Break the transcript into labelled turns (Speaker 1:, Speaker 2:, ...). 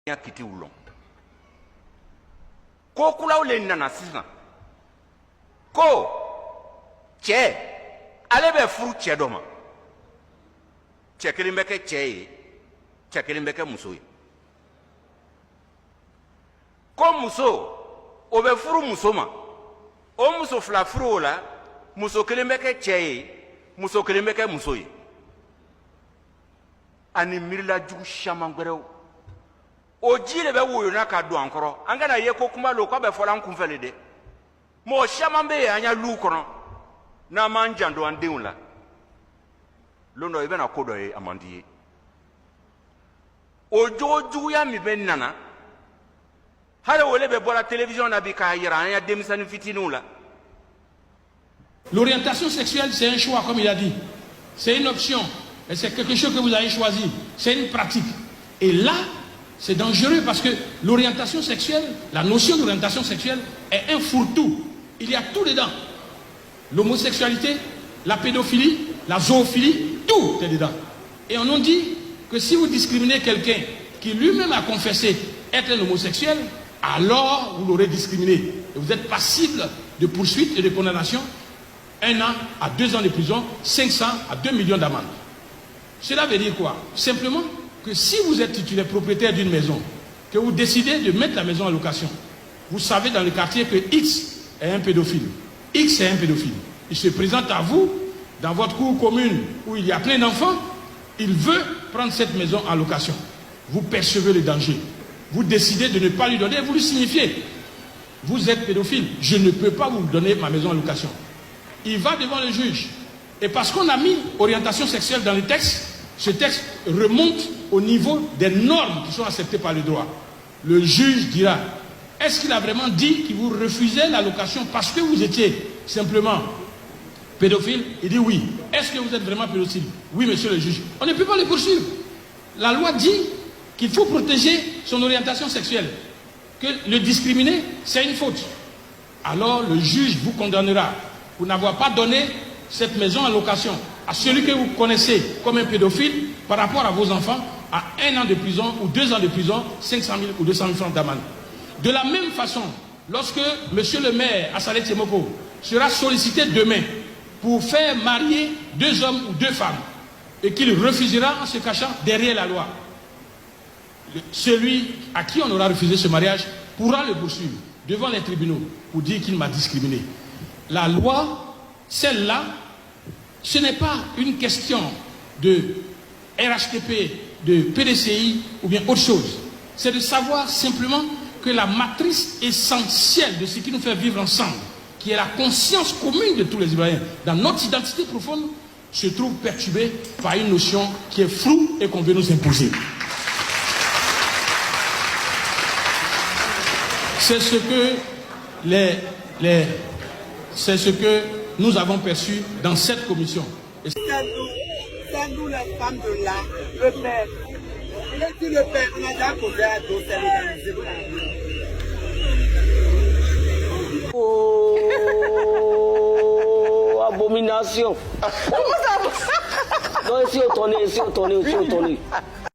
Speaker 1: ya kiti wulon ko kulaw le nana sisan ko cɛ ale bɛ furu cɛ dɔ ma cɛ kelen bɛ kɛ cɛ ye cɛ kelen bɛ kɛ muso ye ko muso o bɛ furu muso ma o muso fila furu o la muso kelen bɛ kɛ cɛ ye muso kelen bɛ kɛ muso ye ani miirila jugu caman wɛrɛw o ji de bɛ woyona ka don an kɔrɔ an kana ye ko kuma lo k'a bɛ fɔla an kunfɛ le dɛ mɔgɔ caman bɛ yen an ya lu kɔnɔ n'an m'an janto an denw la lon dɔ i bɛna ko dɔ ye a man di ye o jogo juguya min bɛ nana hali o le bɛ bɔra télévision na bi k'a yira an ya denmisɛnnin fitininw la.
Speaker 2: L'orientation sexuelle, c'est un choix, comme il a dit. C'est une option. Et c'est quelque chose que vous avez choisi. C'est une pratique. Et là, c'est dangereux parce que l'orientation sexuelle, la notion d'orientation sexuelle est un fourre-tout. Il y a tout dedans. L'homosexualité, la pédophilie, la zoophilie, tout est dedans. Et on nous dit que si vous discriminez quelqu'un qui lui-même a confessé être un homosexuel, alors vous l'aurez discriminé. Et vous êtes passible de poursuites et de condamnation. 1 an à 2 ans de prison, 500 à 2 millions d'amendes. Cela veut dire quoi? Simplement que si vous êtes titulaire propriétaire d'une maison, que vous décidez de mettre la maison en location, vous savez dans le quartier que X est un pédophile. X est un pédophile. Il se présente à vous, dans votre cour commune où il y a plein d'enfants, il veut prendre cette maison en location. Vous percevez le danger. Vous décidez de ne pas lui donner, vous lui signifiez. Vous êtes pédophile, je ne peux pas vous donner ma maison en location. Il va devant le juge. Et parce qu'on a mis orientation sexuelle dans le texte, ce texte remonte au niveau des normes qui sont acceptées par le droit. Le juge dira, est-ce qu'il a vraiment dit qu'il vous refusait la location parce que vous étiez simplement pédophile? Il dit oui. Est-ce que vous êtes vraiment pédophile? Oui, monsieur le juge. On ne peut pas le poursuivre. La loi dit qu'il faut protéger son orientation sexuelle. Que le discriminer, c'est une faute. Alors le juge vous condamnera pour n'avoir pas donné cette maison en location à celui que vous connaissez comme un pédophile par rapport à vos enfants à 1 an de prison ou 2 ans de prison, 500 000 ou 200 000 francs d'amende. De la même façon, lorsque monsieur le maire Assalé Tsemoko sera sollicité demain pour faire marier 2 hommes ou 2 femmes et qu'il refusera en se cachant derrière la loi, celui à qui on aura refusé ce mariage pourra le poursuivre devant les tribunaux pour dire qu'il m'a discriminé. La loi, celle-là, ce n'est pas une question de RHTP, de PDCI ou bien autre chose. C'est de savoir simplement que la matrice essentielle de ce qui nous fait vivre ensemble, qui est la conscience commune de tous les Ivoiriens, dans notre identité profonde, se trouve perturbée par une notion qui est floue et qu'on veut nous imposer. C'est ce que nous avons perçu dans cette commission.
Speaker 3: C'est nous les femmes de là, le père. Il est dit le père, on a déjà posé à dos, c'est l'organisé.
Speaker 4: Oh, abomination. Non, ici au tourné, ici au tourné, ici au tourné.